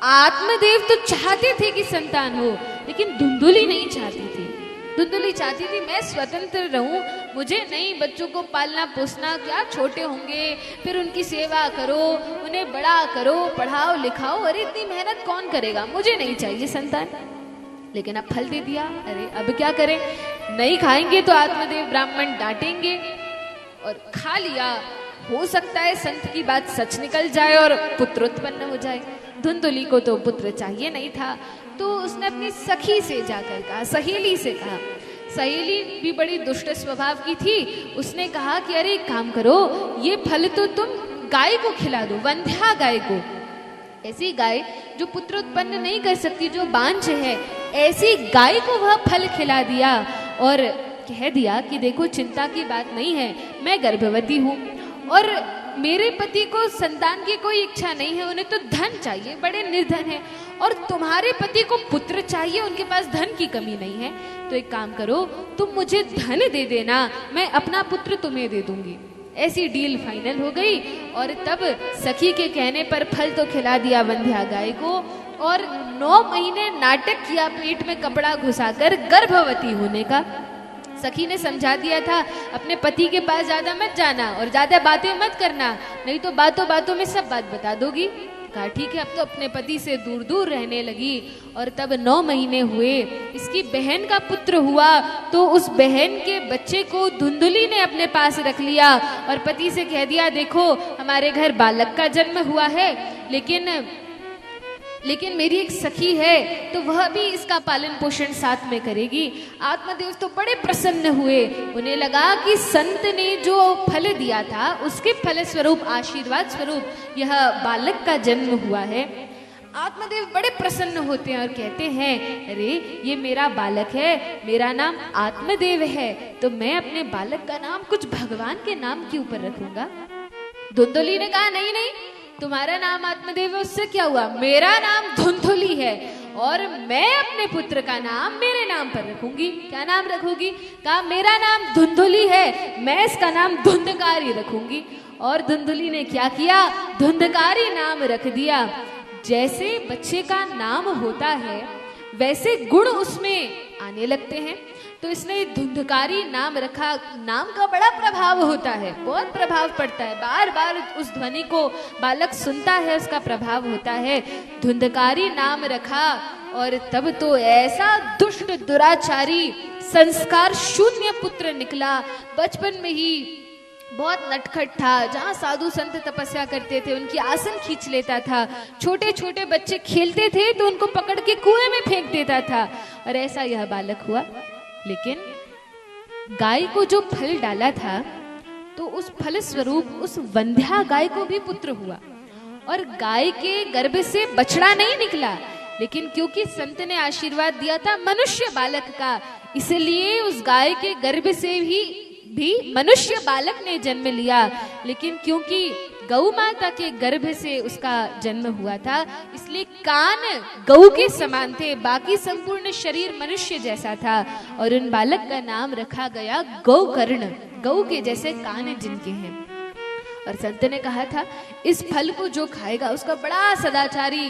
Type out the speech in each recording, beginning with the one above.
आत्मदेव तो चाहते थे कि संतान हो, लेकिन धुंधुली नहीं चाहती थी। धुंधुली चाहती थी मैं स्वतंत्र रहूं, मुझे नहीं बच्चों को पालना पोसना, क्या छोटे होंगे फिर उनकी सेवा करो, उन्हें बड़ा करो, पढ़ाओ लिखाओ, अरे इतनी मेहनत कौन करेगा, मुझे नहीं चाहिए संतान। लेकिन अब फल दे दिया, अरे अब क्या करें, नहीं खाएंगे तो आत्मदेव ब्राह्मण डांटेंगे, और खा लिया, हो सकता है संत की बात सच निकल जाए और पुत्र उत्पन्न हो जाए। धुंधुली को तो पुत्र चाहिए नहीं था, तो उसने अपनी सखी से जाकर कहा, सहेली से कहा। सहेली भी बड़ी दुष्ट स्वभाव की थी, उसने कहा कि अरे एक काम करो, ये फल तो तुम गाय को खिला दो, वंध्या गाय को। ऐसी गाय जो पुत्र उत्पन्न नहीं कर सकती, जो बांझ है, ऐसी गाय को वह फल खिला दिया और कह दिया कि देखो चिंता की बात नहीं है, मैं गर्भवती हूँ और मेरे पति को संतान की कोई इच्छा नहीं है, उन्हें तो धन चाहिए, बड़े निर्धन है, और तुम्हारे पति को पुत्र चाहिए, उनके पास धन की कमी नहीं है, तो एक काम करो, तुम मुझे धन दे देना, मैं अपना पुत्र तुम्हें दे दूंगी। ऐसी डील फाइनल हो गई और तब सखी के कहने पर फल तो खिला दिया वंध्या गाय को, और 9 महीने नाटक किया पेट में कपड़ा घुसाकर गर्भवती होने का। सखी ने समझा दिया था अपने पति के पास ज्यादा मत जाना और ज्यादा बातें मत करना, नहीं तो बातों बातों में सब बात बता दोगी। कहा ठीक है, अब तो अपने पति से दूर दूर रहने लगी। और तब 9 महीने हुए, इसकी बहन का पुत्र हुआ, तो उस बहन के बच्चे को धुंधुली ने अपने पास रख लिया और पति से कह दिया देखो हमारे घर बालक का जन्म हुआ है, लेकिन मेरी एक सखी है तो वह भी इसका पालन पोषण साथ में करेगी। आत्मदेव तो बड़े प्रसन्न हुए, उन्हें लगा कि संत ने जो फल दिया था उसके फल स्वरूप, आशीर्वाद स्वरूप यह बालक का जन्म हुआ है। आत्मदेव बड़े प्रसन्न होते हैं और कहते हैं अरे ये मेरा बालक है, मेरा नाम आत्मदेव है, तो मैं अपने बालक का नाम कुछ भगवान के नाम के ऊपर रखूंगा। धुंधुली ने कहा नहीं नहीं, तुम्हारा नाम आत्मदेव है, उससे क्या हुआ, मेरा नाम धुंधुली है और मैं अपने पुत्र का नाम मेरे नाम पर रखूंगी। क्या नाम रखूंगी? कहा मेरा नाम धुंधुली है, मैं इसका नाम धुंधकारी रखूंगी। और धुंधुली ने क्या किया, धुंधकारी नाम रख दिया। जैसे बच्चे का नाम होता है वैसे गुण उसमें आने लगते हैं, तो इसने धुंधकारी नाम रखा। नाम का बड़ा प्रभाव होता है, बहुत प्रभाव पड़ता है, बार बार उस ध्वनि को बालक सुनता है, उसका प्रभाव होता है। धुंधकारी नाम रखा और तब तो ऐसा दुष्ट दुराचारी संस्कार शून्य पुत्र निकला। बचपन में ही बहुत नटखट था, जहाँ साधु संत तपस्या करते थे उनकी आसन खींच लेता था, छोटे छोटे बच्चे खेलते थे तो उनको पकड़ के कुएं में फेंक देता था, और ऐसा यह बालक हुआ। लेकिन गाय को जो फल डाला था तो उस फल स्वरूप उस वंध्या गाय को भी पुत्र हुआ, और गाय के गर्भ से बछड़ा नहीं निकला, लेकिन क्योंकि संत ने आशीर्वाद दिया था मनुष्य बालक का, इसलिए उस गाय के गर्भ से भी मनुष्य बालक ने जन्म लिया। लेकिन क्योंकि गौ माता के गर्भ से उसका जन्म हुआ था, इसलिए कान गौ के समान थे, बाकी संपूर्ण शरीर मनुष्य जैसा था, और उन बालक का नाम रखा गया गौकर्ण, गौ के जैसे कान जिनके हैं। और संत ने कहा था इस फल को जो खाएगा उसका बड़ा सदाचारी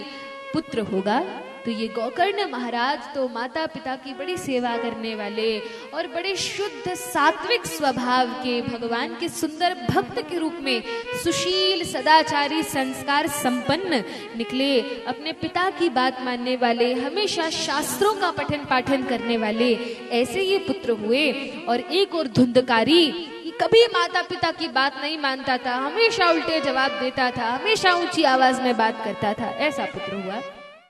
पुत्र होगा। तो ये गौकर्ण महाराज तो माता पिता की बड़ी सेवा करने वाले और बड़े शुद्ध सात्विक स्वभाव के, भगवान के सुंदर भक्त के रूप में सुशील सदाचारी संस्कार संपन्न निकले, अपने पिता की बात मानने वाले, हमेशा शास्त्रों का पठन पाठन करने वाले, ऐसे ये पुत्र हुए। और एक और धुंधकारी, कभी माता पिता की बात नहीं मानता था, हमेशा उल्टे जवाब देता था, हमेशा ऊंची आवाज में बात करता था, ऐसा पुत्र हुआ।